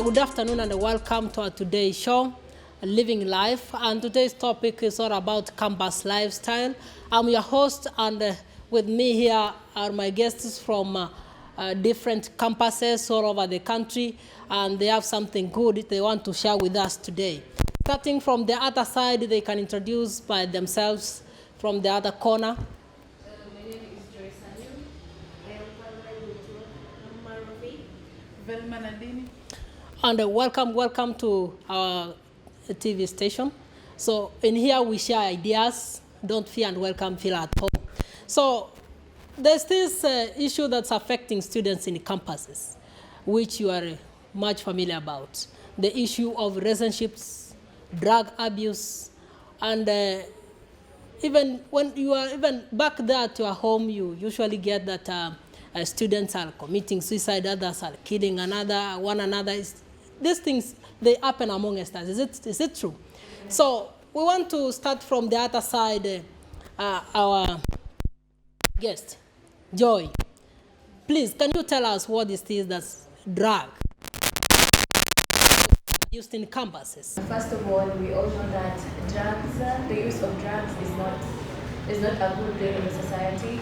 Good afternoon and welcome to our today's show, Living Life. And today's topic is all about campus lifestyle. I'm your host, and with me here are my guests from different campuses all over the country, and they have something good they want to share with us today. Starting from the other side, they can introduce by themselves from the other corner. My name is Joyce Anu. I am Caroline Marovi. Velma Nadini. And welcome to our TV station. So in here we share ideas. Don't fear and welcome, feel at home. So there's this issue that's affecting students in campuses, which you are much familiar about. The issue of relationships, drug abuse, and even when you are even back there at your home, you usually get that students are committing suicide, others are killing one another. These things, they happen among us. Is it true? So we want to start from the other side. Our guest, Joy, please, can you tell us what is this that's drug used in campuses? First of all, we all know that drugs, the use of drugs is not a good thing in society.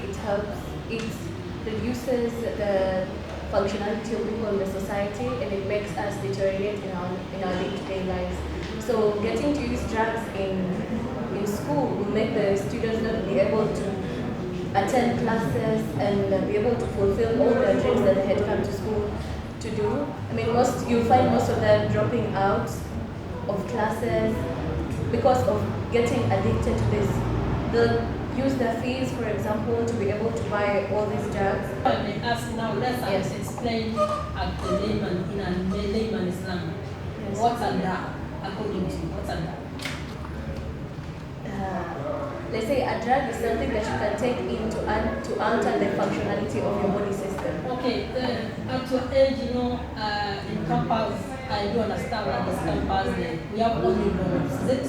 It reduces the functionality of people in the society, and it makes us deteriorate in our day-to-day lives. So getting to use drugs in school will make the students not be able to attend classes and be able to fulfill all the dreams that they had come to school to do. I mean, you'll find most of them dropping out of classes because of getting addicted to this. They'll use their fees, for example, to be able to buy all these drugs. I may ask now, let's explain at the layman, in a layman's language. Yes. What's a drug, according to you? What's a drug? They say a drug is something that you can take in to alter the functionality of your body system. Okay, at your age, in campus, I do understand that this campus, we have only laws, is it?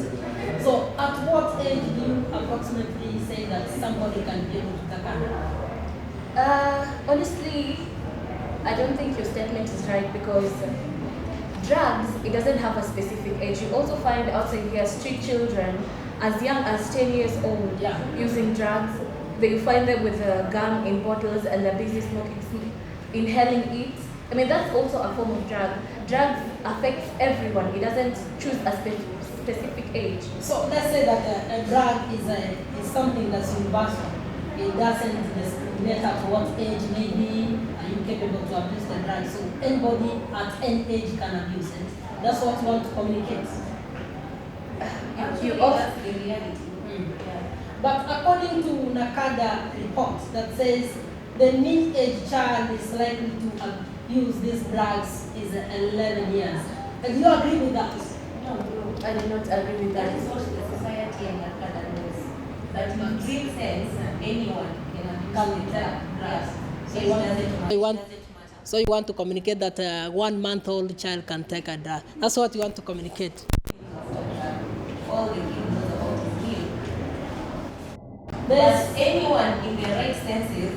So at what age do you approximately say that somebody can be able to take a drug? Honestly, I don't think your statement is right, because drugs, it doesn't have a specific age. You also find outside here street children as young as 10 years old using drugs. They find them with a gun in bottles and they're busy smoking, inhaling it. I mean, that's also a form of drug. Drugs affects everyone. It doesn't choose a specific age. So let's say that a drug is something that's universal. It doesn't discriminate at what age maybe are you capable to abuse the drug. So anybody at any age can abuse it. That's what you want to communicate. You That's the reality. Yeah. But according to NACADA report that says the mean age child is likely to abuse these drugs is 11 years. And do you agree with that? No, I do not agree with That that. is what the society and the father knows. But in real sense, anyone can abuse the drug. Yes. So it doesn't matter. So you want to communicate that a 1 month old child can take a drug. That's what you want to communicate. All the kid knows about is him. There's But anyone in the right senses,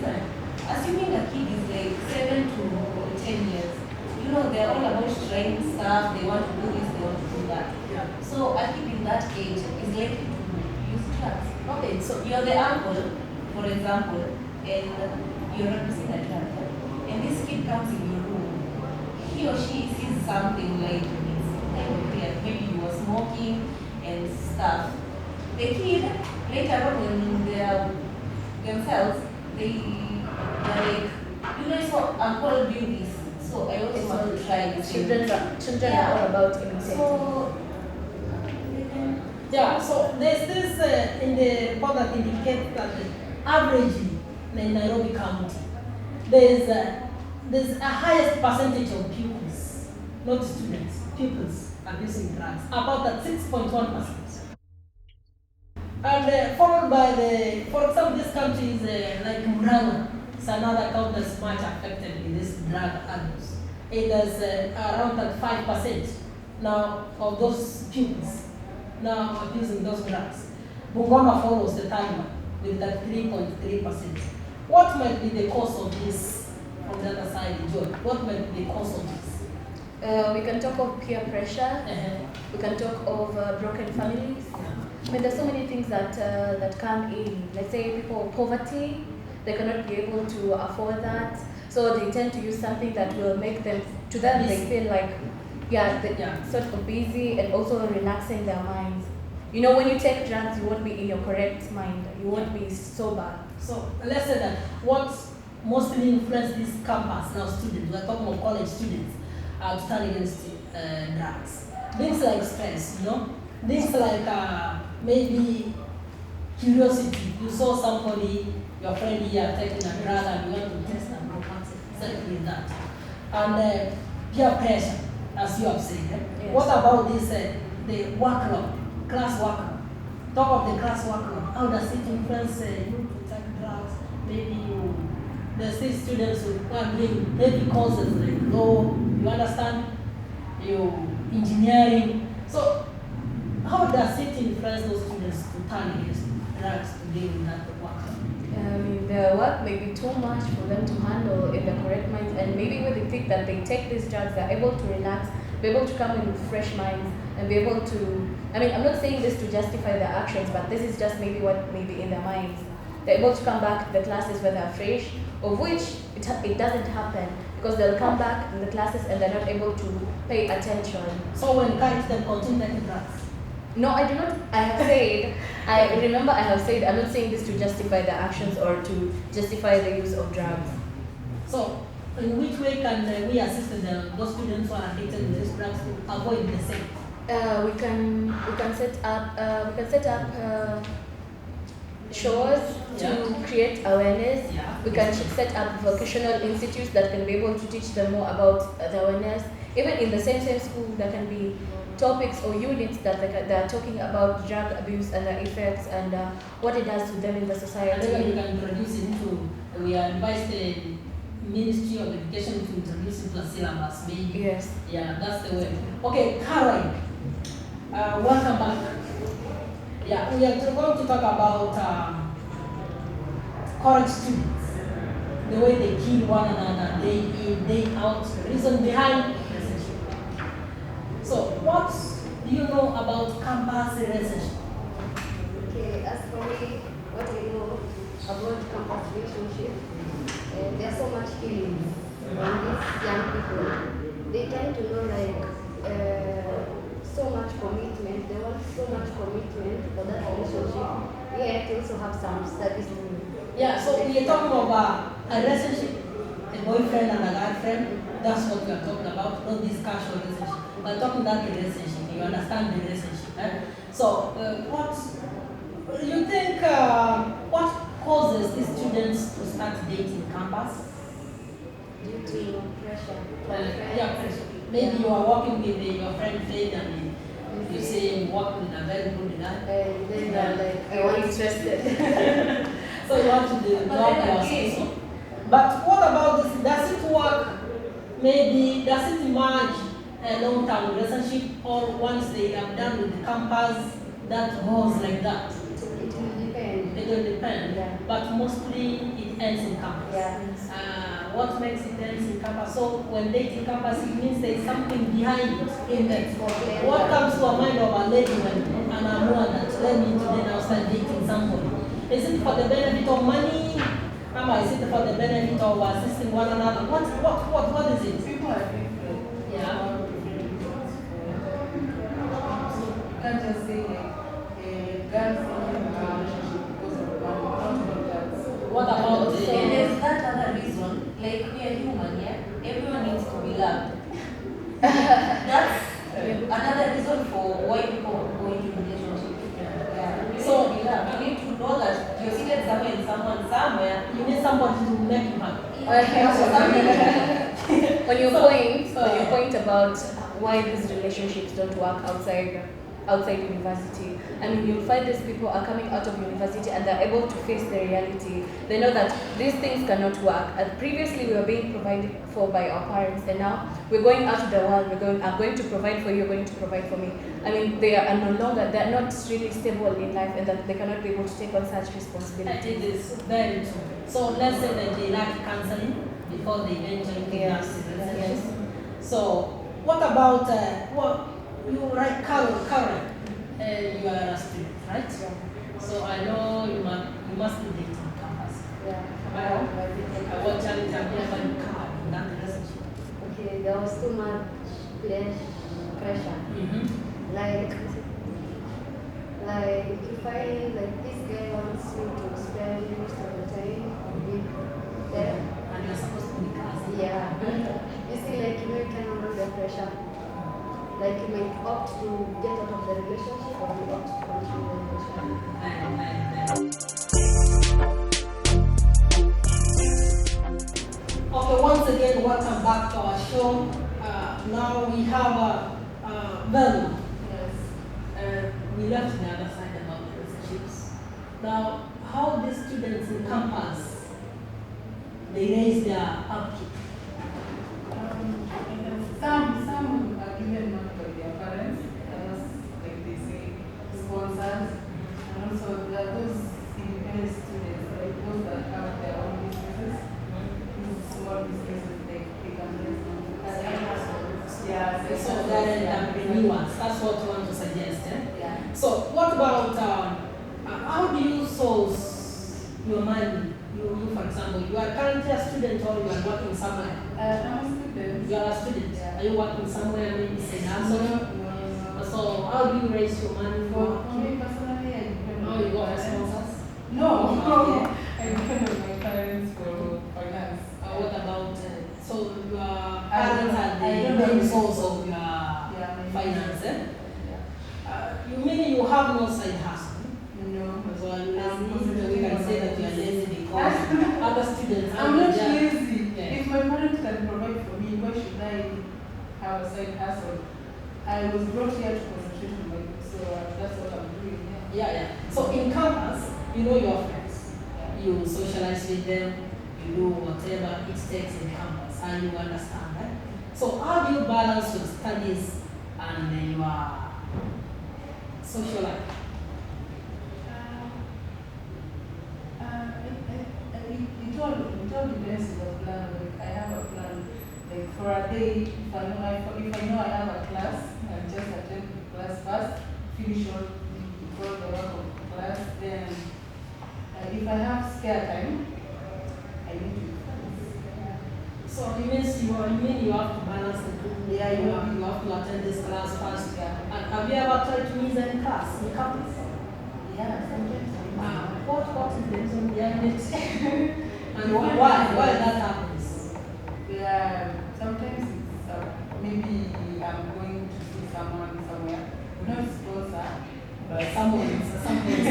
assuming a kid is like 7 to 10 years, they're all about trying stuff, they want to do this, they want to do that. So a kid in that age is likely to use drugs. Okay, so you're the uncle, for example, and you're abusing a drug. And this kid comes in your room. He or she sees something like it's kind of weird. Maybe you were smoking and stuff. The kid, later on when they are themselves, they're like, so uncle do this. So I also want to try this. Children are all about imitating. So, so there's this in the report that indicates that averagely in Nairobi County, there's a highest percentage of pupils, not students, pupils abusing drugs, about at 6.1%. And followed by for example, this country is like Murang'a. It's another county that's much affected with this drug abuse. It is around at 5% now of those pupils now abusing those drugs. Bungoma follows the timer with that 3.3%. What might be the cause of this from the other side, Joy? What might be the cause of this? We can talk of peer pressure. We can talk of broken families. I mean, there's so many things that come in. Let's say people poverty, they cannot be able to afford that, so they tend to use something that will make them, to them, they feel like, sort of busy and also relaxing their minds. You know, when you take drugs, you won't be in your correct mind. You won't be sober. So let's say that what mostly influences this campus now, students, we're talking about college students, to turn against drugs. Things like stress, you know, things like maybe curiosity. You saw somebody, your friend here, taking a drug and you want to test and exactly that. And peer pressure, as you have said. Yes. What about this, the workload, class workload? Talk of the class workload. How does it influence you to take drugs? Maybe there's these students who are doing heavy courses like law, you understand, engineering. So how does it influence those students to turn against drugs to deal with that work? The work may be too much for them to handle in the correct minds, and maybe when they think that they take these drugs, they're able to relax, be able to come in with fresh minds, and be able to, I'm not saying this to justify their actions, but this is just maybe what may be in their minds. They're able to come back to the classes when they're fresh, of which it doesn't happen, because they'll come back in the classes and they're not able to pay attention. So when encourage them continue taking drugs? No, I do not. I remember I have said, I'm not saying this to justify the actions or to justify the use of drugs. So in which way can we assist those students who are addicted to these drugs to avoid the same? We can set up shows to create awareness. Yeah. We can set up vocational institutes that can be able to teach them more about the awareness. Even in the same school, there can be topics or units that they're talking about drug abuse and the effects and what it does to them in the society. And then you can introduce it into, we advise the Ministry of Education to introduce it to a syllabus, maybe. Yes. Yeah, that's the way. Okay, Caroline, welcome back. Yeah, we are going to talk about college students, the way they kill one another day in, day out, the reason behind relationship. So, what do you know about campus relationship? Okay, as for me, what I know about campus relationship, there's so much feelings on these young people. They tend to know so much commitment. They want so much commitment for that relationship. Yet they also have some studies to do. Yeah, so we are talking about a relationship, a boyfriend and a girlfriend. That's what we are talking about, not this casual relationship. We're talking about the relationship. You understand the relationship, eh? So, what you think? What causes these students to start dating campus? Due to pressure from Yeah, friends. maybe you are working with your friend Faith and you say you work with a very good guy. And then Yeah. they're like, I was interested. So you want to do But then again- But what about this? Does it work? Maybe does it emerge a long-term relationship, or once they are done with the campus, that goes like that? it will depend. It will depend. Yeah. But mostly it ends in campus. Yeah. What makes it ends in campus? So when dating campus, it means there is something behind it. In that. What comes to a mind of a lady when an amor that let me today now start dating somebody? Is it for the benefit of money? Or is it for the benefit of assisting one another? What is it? People are different. Yeah. You can't just say like a girl falling into a relationship because of money, not drugs. What about So there's that other reason, like we are human, yeah? Everyone needs to be loved. That's another reason for why people go into relationship. Yeah. You So- need to be loved. You need to know that you're seated somewhere in someone somewhere. you need somebody to make you happy? On your point about why these relationships don't work outside university. I mean, you'll find these people are coming out of university and they're able to face the reality. They know that these things cannot work. And previously we were being provided for by our parents, and now we're going out to the world. I'm going to provide for you. You're going to provide for me. I mean, they're not really stable in life, and that they cannot be able to take on such responsibility. It is very true. So let's say that they lack counseling before they enter into Yes, that yes. So what about what you right, Karen? You are a student, right? So I know you must be dating campus. Yeah. What challenge have you ever encountered in that relationship? Okay, there was too much pressure. Mm-hmm. Like you find like this guy wants you to spend most of the time with them. And you're supposed to be in class. Yeah. You see, like you can handle the pressure. Like you might opt to get out of the relationship or you opt to continue the relationship. Okay, once again, welcome back to our show. Now we have Velu. Yes. We left the other side about relationships. Now, how the students in campus, they raise their upkeep. Some are given money by their parents, others, like they say, sponsors, and also there are those independent students, like those that have their own businesses, small businesses, they can raise money. Yeah, So they're entrepreneurs. That's what you want to suggest. Yeah. So what about how do you source your money? You, for example, you are currently a student or you are working somewhere. I'm a student. You are a student. Yeah. Are you working somewhere? Maybe say No, Amazon. no. So how do you raise your money For for? me personally, I depend Oh, on you my got parents. sponsors. No, Okay. I depend on my parents for finance. What about so your I don't- parents are the I don't main know. source of your Yeah, my finance? Yeah. You mean you have no side hustle? No. So you I'm lazy. We can say that you are lazy because other students I'm not just- lazy. Yeah. If my parents can provide for me, why should I have a side hustle? I was brought here to concentrate on my book, so that's what I'm doing. Yeah. So in campus, you know your friends. You socialize with them, you do whatever it takes in campus, and you understand that. So how do you balance your studies and your social life? It all depends on the plan. Like I have a plan. Like for a day, if I know I have a class, I just attend the class first, finish all the work of the class. Then, if I have spare time, I need to. So it means you have to balance the two. Yeah, you have to attend this class first. Yeah. And have you ever tried to miss any class in campus? Yeah, sometimes. What is the reason behind it? And why that happens? Yeah, sometimes it's maybe I'm going to see someone somewhere, not sponsor, but Someone special, someone.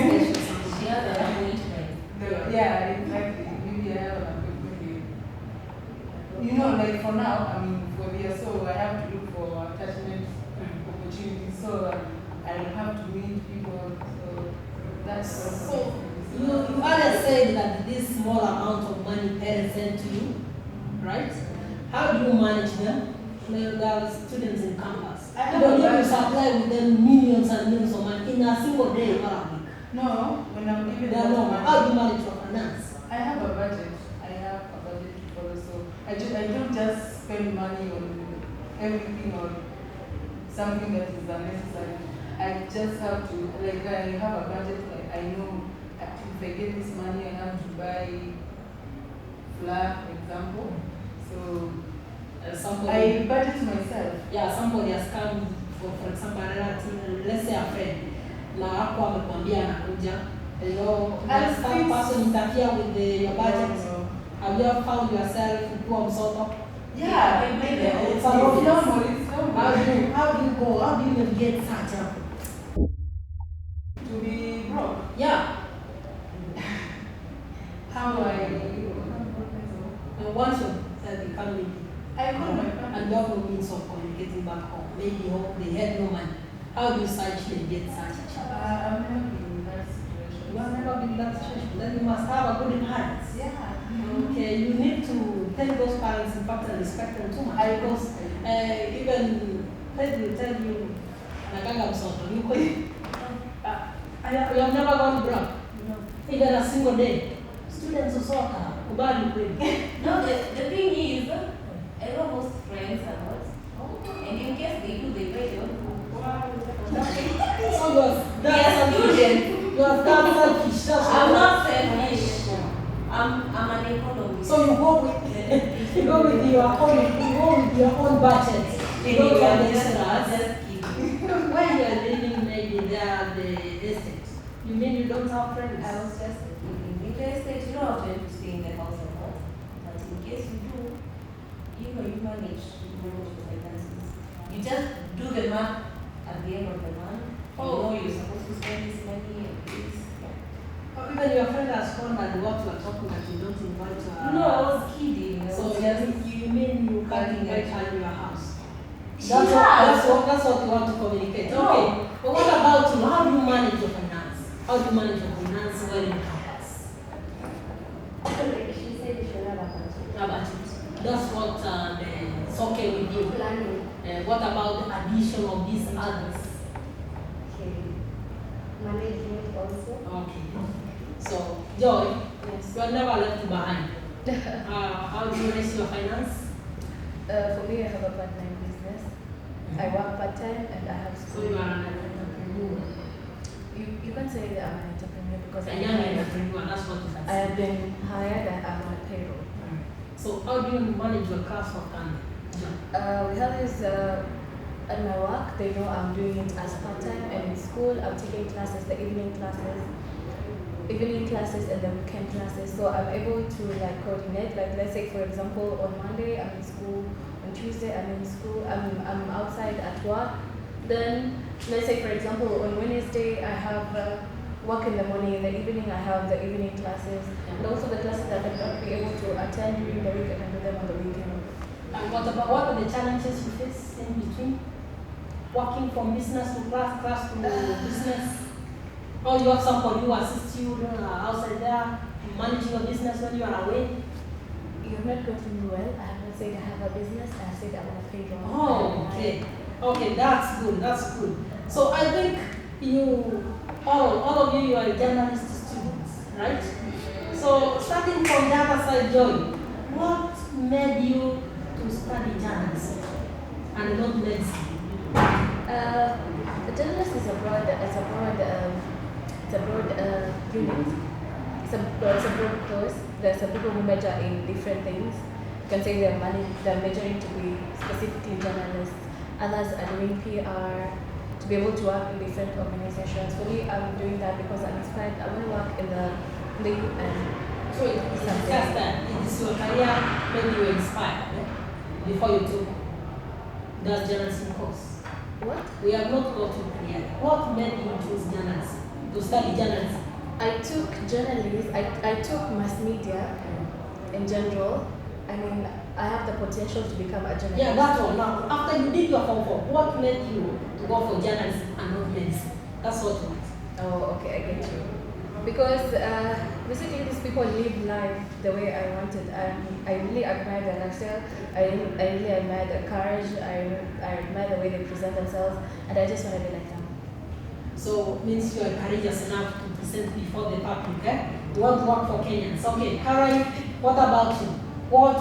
yeah, exactly. Maybe I have an appointment. You know, like for now, I mean, for the so I have to look for attachment opportunities. So I have to meet people. So that's So you earlier said that this small amount of money parents send to you, right? How do you manage them? There are students in campus. I You have don't a need to budget. supply with them millions and millions of money in a single day or a week. no, when I'm given They that are normal. money, How do you manage your finance? I have a budget. I have a budget to follow. So I don't just spend money on everything or something that is unnecessary. I just have to, like, I have a budget. Like, I know if I get this money, I have to buy flour, for example. So Somebody, I budget myself. somebody has come, for example, a relative, let's say a friend, na hapo amekwambia anakuja. You know, does that person interfere with your budget? No. Have you ever found yourself ukiwa msoto? Yeah, It's it's obvious. normal. It's normal. How do you go? How do you navigate such a? To be broke. Yeah. How do I? And once you become with I call my and parents. you have no means of communicating back home, maybe home they had no money. How do you search and get such a child? I've never been in that situation. You have never been in that situation. Then you must have a good parents. Yeah. Okay, you need to tell those parents in fact and respect them too much because even Pedro will tell you, Naganga Msoto, you have never gone broke, even a single day. Students of soccer, kubali kweli. No, the thing is, I know most friends a lot, and they do, they buy their own food. So that's students. you're that selfish. That's I'm what- not selfish. I'm an economist. So you go with your own budget. You go to the restaurants. Just kidding. Where you are living, maybe they are the estate. You mean you don't have friends? I was just thinking, in the estate, you don't have to stay in the house a lot. But in case you do, you manage to manage your finances. You just do the math at the end of the month. Oh. You know you're supposed to spend this money and this. Or even your friend has called and what you are talking about, you don't invite her. No, I was kidding. I So was just you mean you can't Cutting invite edge. her in your house? She That's has. what you want to communicate. No. Okay. But what about you? How do you manage your finance? How do you manage your finance when it comes? Like she said, you should have a budget. How about it? That's what it's okay with you. Planning. What about the addition of these others? Okay. Management also. Okay. So, Joy, Yes. you are never left behind. How do you raise your finance? For me, I have a part-time business. I work part-time and I have So school. you are an entrepreneur. You can say that I'm an entrepreneur because A young entrepreneur, that's what you can I say. have been hired and I'm on a payroll. So how do you manage your classwork and job? We have this at my work. They know I'm doing it as part-time, and in school I'm taking classes, the evening classes and the weekend classes. So I'm able to like coordinate. Like let's say for example on Monday I'm in school, on Tuesday I'm in school, I'm outside at work. Then let's say for example on Wednesday I have work in the morning, in the evening I have the evening classes, and also the classes that I cannot be able to attend during the week I can do them on the weekend. And what are the challenges you face in between? Working from business to class to business? Or you have somebody who assists you outside there, managing your business when you are away? You have not gotten me well. I have not said I have a business. I have said I want to pay rent. Oh, okay. Okay, that's good. So I think all of you are journalist students, right? So starting from the other side, Joy, what made you to study journalism and not medicine? The journalist is a broad unit. It's a broad course. There's some people who major in different things. You can say they're majoring to be specifically journalists. Others are doing PR to be able to work in different organizations. For me, I'm doing that because I'm inspired. I want to work in the UN. So it is just that it is your career when you were inspired before you took that journalism course. What? We have not got to clear. What made you choose journalism, to study journalism? I took journalism, I took mass media in general. I mean, I have the potential to become a journalist. Yeah, that's all. Now, after you did your Form 4, what made you to go for journalism and not medicine? That's what you want. Oh, okay, I get you. Because basically these people live life the way I wanted. I really admire their lifestyle. I really admire their courage. I admire the way they present themselves, and I just want to be like them. So means you are courageous enough to present before the public, eh? You want to work for Kenyans. Okay, Karen, what about you? What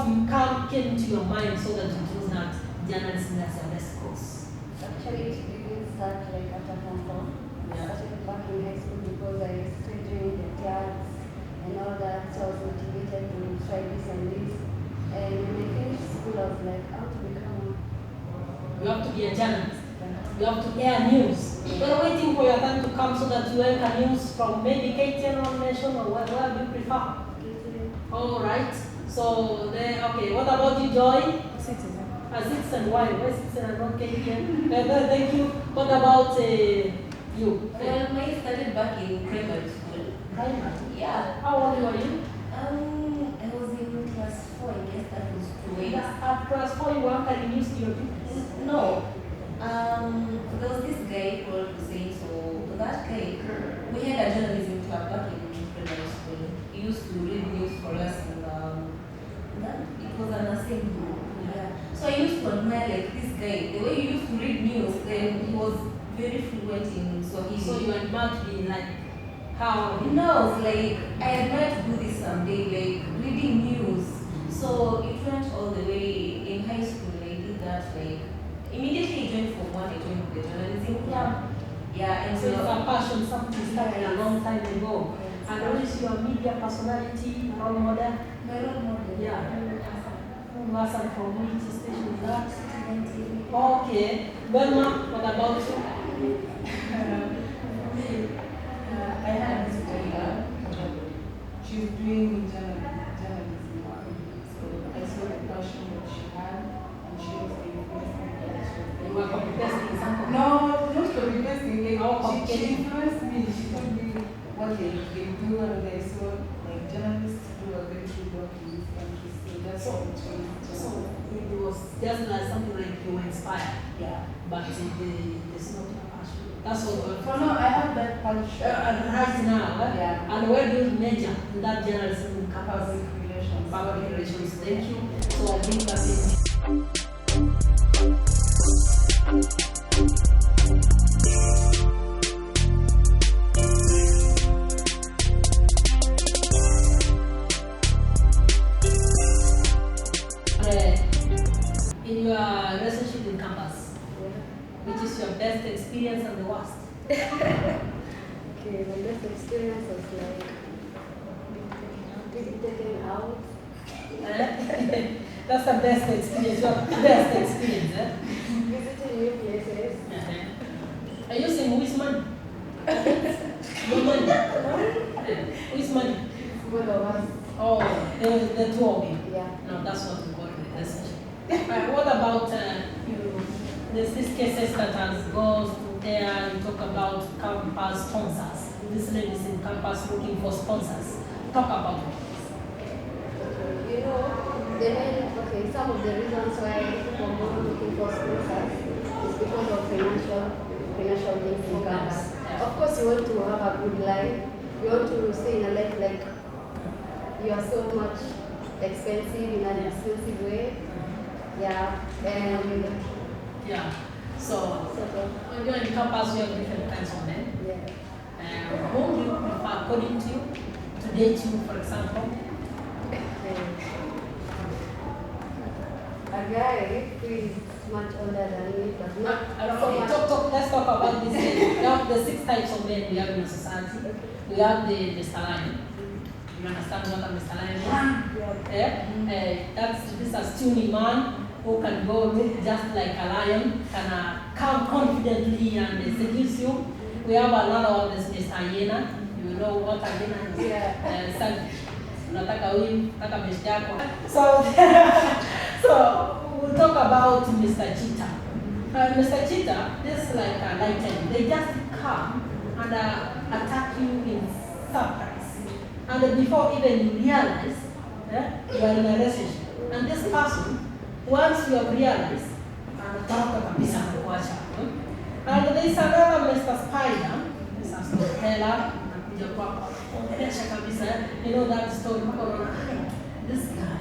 came to your mind so that you choose that journalism as your best course? Actually, it didn't start like after Form 4. I started back in high school because I started doing the clubs and all that, so I was motivated to try this and this. And when I finished school, I was like, I want to become You have to be a journalist. You have to air news. You're waiting for your time to come so that you anchor news from maybe KTN or Nation or where do you prefer? All right. So, okay, what about you, Joy? Citizen. A citizen, why? Why citizen and not KTN? Thank you. What about you? Well, mine started back in primary school. Primary. Yeah. How old were you? I was in class 4, I guess that was 2 At class 4, you were anchoring news to your pupils. No. There was this guy called Hussein. So that guy, we had a journalism club back in primary school. He used to read news for us, and it was an assembly. Yeah. So I used to admire like this guy. The way he used to read news, then he was very fluent in Swahili. So you admire to be like how? No, like I admire to do this someday, like reading news. So it went all the way in high school. I did that like immediately I joined Form 1, I joined the journalism. Yeah. Yeah, and So it's so a passion, something started a long time ago. And always your media personality, role model. My role model. Yeah. Listen from which station is that? Citizen TV. Okay. Belma, what about you? I had this girl, she's doing journalism. So I saw the passion that she had, and she was influencing You were copy-pasting something. No, not copy pasting. Oh, She okay. influenced me. She told me what they do, and I saw like journalists do a very good work in this country. So that's what it was. So it was just like something like you were inspired, Yeah. but it's not your passion. That's what we're For now, I have that passion. And right now, Yeah. and where do you major in that journalism campus? Public relations. Public relations. Thank you. So I think that is. In your relationship in campus, which is your best experience and the worst? Okay, my best experience was like being taken out. That's the best experience. Your best experience, eh? Visiting new places. Are you saying which money? Your money? Which money? Both of us. Oh, the two of you. Yeah. No, that's what we call relationship. What about you? There's these cases that has goes there. You talk about campus sponsors. This lady is in campus looking for sponsors. Talk about it. You know, some of the reasons why people are looking for sponsors is because of financial things in campus. Yeah. Of course, you want to have a good life. You want to stay in a life like you are so much expensive in an expensive way. Yeah, and Yeah. So sort of, when you're in campus, you have different kinds of men. yeah. Whom do you prefer according to you to date you, for example? A guy who is much older than me, but not so Okay, much. let's talk about this. We have the 6 types of men we have in society. We have the Mr. Lion. You understand what a Mr. Lion is? Yeah? This is a stony man who can go look just like a lion, can come confidently and seduce you. We have another one, this Mr. Hyena. You know what a hyena is? Yeah. Selfish. Unataka huyu, unataka best yako. So we'll talk about Mr. Cheetah. Mr. Cheetah, this is like a lighten. They just come and attack you in surprise. And before even you realize you are in a relationship. And this person, once you have realized, anataka kabisa kuacha. And there is another Mr. Spider, Mr. Storyteller, anakuja kwako, ongelesha kabisa. You know that story, this guy,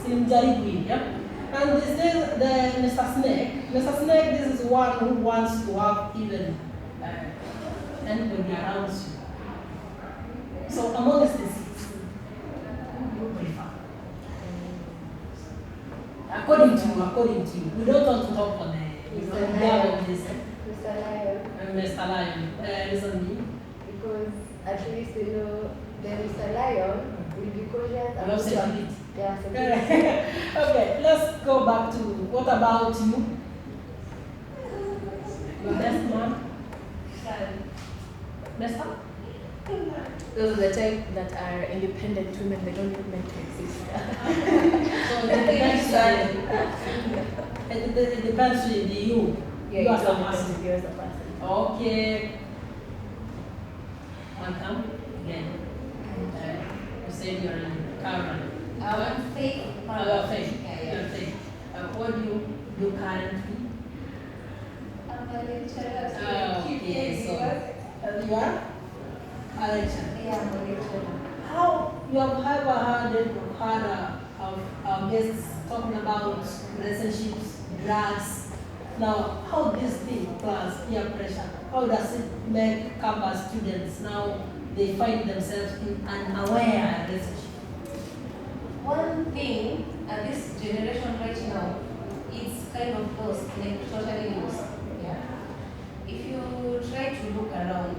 simjaribu hivi. And this is the Mr. Snake. Mr. Snake, this is one who wants to have even anybody around you. So amongst the 6, who you prefer? According to you. We don't want to talk for the girl of this. Mr. Lion, Mr. Lion. Reason me. because at least you know the Mr. Lion will be cautious I love security. Yeah, security. Okay, let's go back to what about you? Your best man? Best man? Those are the type that are independent women. They don't need men to exist. So it depends it depends with you. Yeah, You it as a all depends person. if you as a person. Okay. Welcome again. You said you're in Cameroon. Faith. Faith. Yeah. Your Faith. What do you do currently? I'm a lecturer. Okay, so you are a lecturer. Yeah, I'm a lecturer. How you have ever heard of guests talking about relationships, drugs? Now, how this thing plus peer pressure, how does it make campus students now they find themselves in an aware relationship? One thing, this generation right now, it's kind of lost, like totally lost. Yeah. If you try to look around,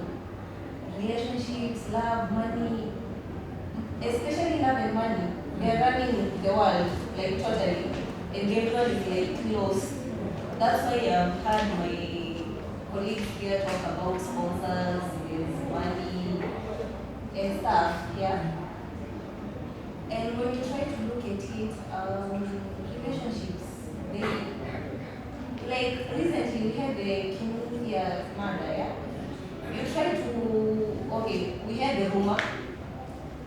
relationships, love, money, especially love and money, they're running the world like totally, and everyone is like lost. That's why I've had my colleagues here talk about sponsors, with money, and stuff. Yeah. And when you try to look at it, relationships, they like recently we had the Kinuthia murder, yeah? You try to, okay, we had the rumor.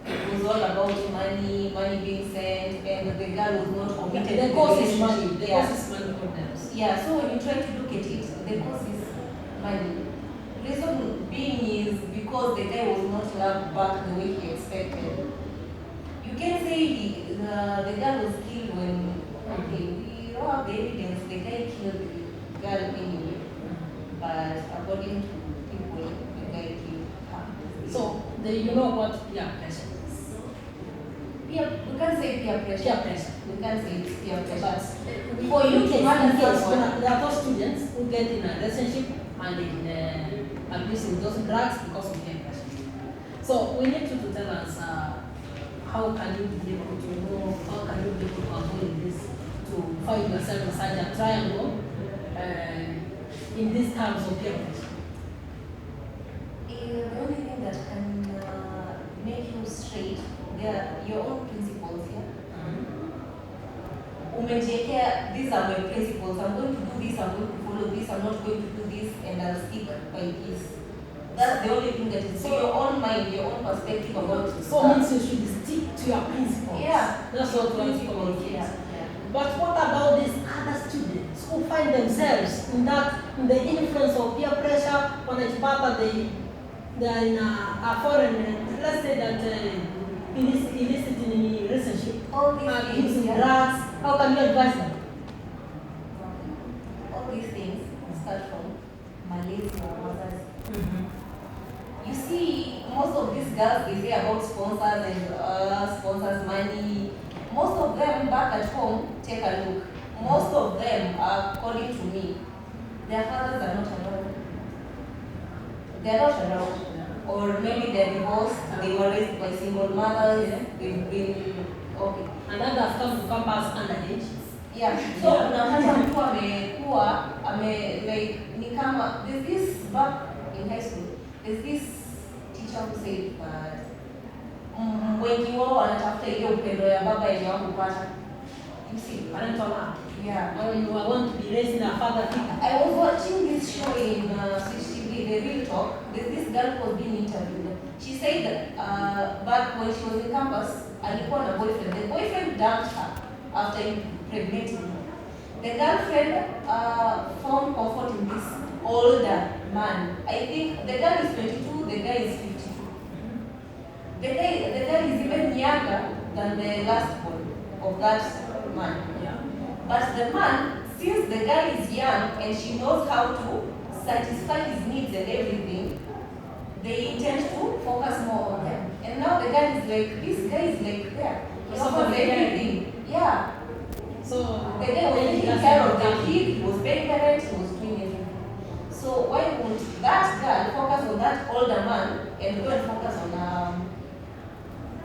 It was all about money, money being sent, and the girl was not committed The to cause is relationship. money. The Yeah. cause is money problems. Yeah, so when you try to look at it, the cause is money. Reason being is because the guy was not loved back the way he expected. You can say the girl was killed when, okay, we don't have the evidence, the guy killed the girl anyway. But according to people, the guy killed her. So, you know what peer pressure is. We can't say peer pressure. Peer pressure. We can't say it's peer But pressure. for you to murder case, someone. there are those students who get in a relationship and in abusing those drugs because of peer pressure. So we need you to tell us how can you be able to know, how can you be able to avoid this, to find yourself in such a triangle in these terms of peer pressure. The only thing that can make you straight, they are your own principles here. Umejiekea, these are my principles. I'm going to do this, I'm going to follow this, I'm not going to do this, and I'll stick by this. That's the only thing that is your own mind, your own perspective about it. So means you should stick to your principles. Yeah. That's what we want to Principles, communicate. yeah. But what about these other students who find themselves in the influence of peer pressure wanajipata they are in a foreign, let's say that illicit in relationship, All these things, using yeah. drugs, how can you advise them? All these things start from Malaysia mothers. You see, most of these girls, they say about sponsors and sponsors' money. Most of them back at home, take a look. Most of them, according to me, their fathers are not around. They're not around. Or maybe they're divorced, they were raised by single mothers, they've been, okay. And then they've come to campus underage. Yeah, so unapata mtu amekuwa like ni kama there's this back in high school, there's this teacher who said that wengi wao wanatafuta ile upendo ya baba yenye wakupata. You see, Parental love. yeah. When you are want to be raised in a father figure. I was watching this show in Switch TV, The Real Talk. There's this girl who was being interviewed. She said that back when she was in campus, alikuwa na boyfriend. The boyfriend dumped her after impregnating her. The girlfriend found comfort in this older man. I think the girl is 22, the guy is 52. The guy is even younger than the last one of that man. Yeah. But the man, since the girl is young and she knows how to satisfy his needs and everything, they intend to focus more on them. And now the guy is like, this guy is like there. He offers everything. Yeah. So The guy was taking care of the kid, he was paying the rent, he was doing everything. So why won't that girl focus on that older man and go and focus on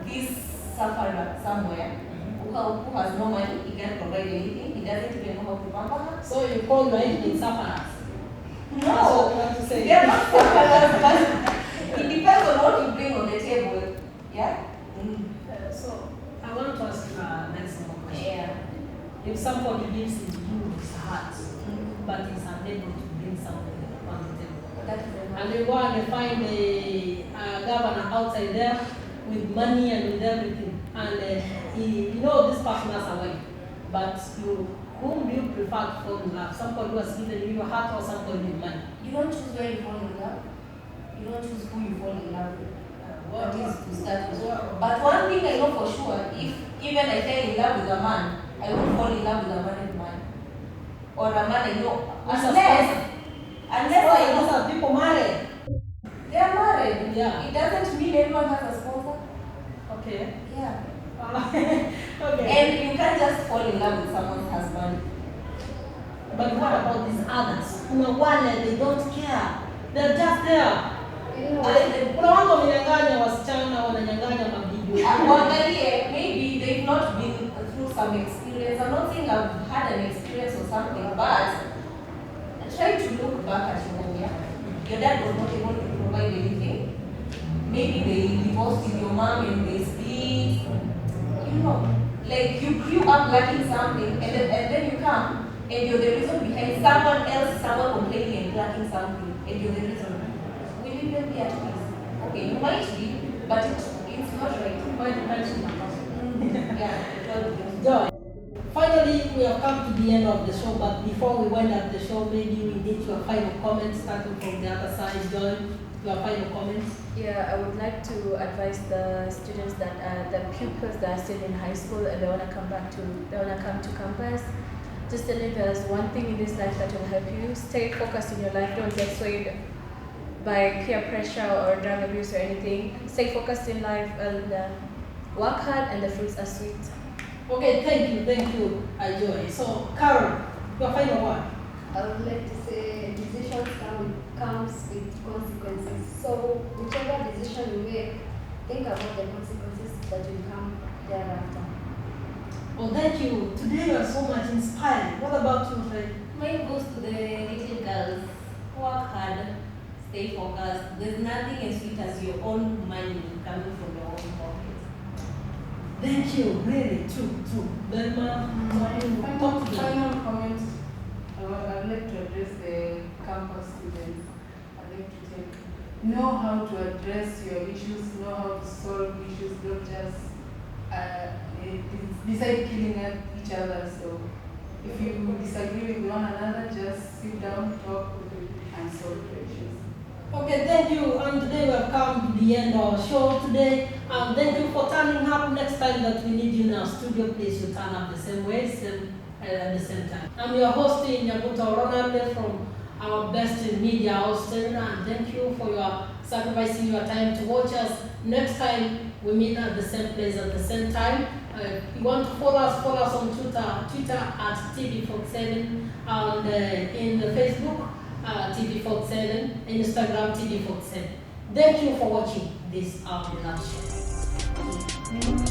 this sufferer somewhere who has no money, he can't provide anything, he doesn't even know how to pamper her? So you call your evening sufferers. That's what No, you want to say. they are not sufferers, but it depends on what you bring on the table. Yeah? So I want to ask next more question. Yeah. If somebody lives in you his heart, but is unable to bring something on the table, That is the and you go and find a governor outside there with money and with everything, and you know this person has a wife, but whom do you prefer to fall in love? Somebody who has given you your heart or somebody with money? You don't choose where you fall in love. You don't choose who you fall in love with. That is to start with. But one thing I know for sure, if even I fell in love with a man, I won't fall in love with a married man. Or a man I know. Unless I Those know are people married. they are married. Yeah. It doesn't mean everyone has a sponsor. Okay. Yeah. Okay. And you can't just fall in love with someone's husband. But what about these others? Kuna wale, they don't care. They're just there. Kuna watu wamenyang'anya wasichana, wananyang'anya mabibi. Maybe they've not been through some experience. I'm not saying I've had an experience or something, but try to look back at your home. Your dad was not able to provide anything. Maybe they divorced with your mom and they split. You know, like you grew up lacking something, and then you come and you're the reason behind someone complaining and lacking something, and you're the reason. Will you then be at peace? Okay, you might be, but it's not right. Joy. Finally, we have come to the end of the show, but before we wind up the show, maybe we need your final comments, starting from the other side. Joy, your final comments? Yeah, I would like to advise the students that the pupils that are still in high school and they want to come to campus. Just tell them there's one thing in this life that will help you. Stay focused in your life. Don't get swayed by peer pressure or drug abuse or anything. Stay focused in life and work hard, and the fruits are sweet. Okay, thank you, Joy. So, Carol, your final word. I would like to say decisions comes with consequences. So whichever decision you make, think about the consequences that will come thereafter. Oh, thank you. Today you are so much inspired. What about you, Fred? Mine goes to the little girls. Work hard, stay focused. There's nothing as sweet as your own money coming from your own pocket. Thank you. Really, true. Belma, talk to them. Final comment. I'd like to address the campus students. I'd like to take, know how to address your issues, know how to solve issues, not just decide killing at each other. So if you disagree with one another, just sit down, talk, and solve your issues. Okay, thank you. And today we have come to the end of our show today. Thank you for turning up. Next time that we need you in our studio, please you turn up the same way, at the same time. I'm your host, Nyabuta Ronald from our best in media, Austin, and thank you for your sacrificing your time to watch us. Next time we meet at the same place at the same time. If you want to follow us on Twitter at TV47, and in the Facebook TV47, Instagram TV47. Thank you for watching this our last show.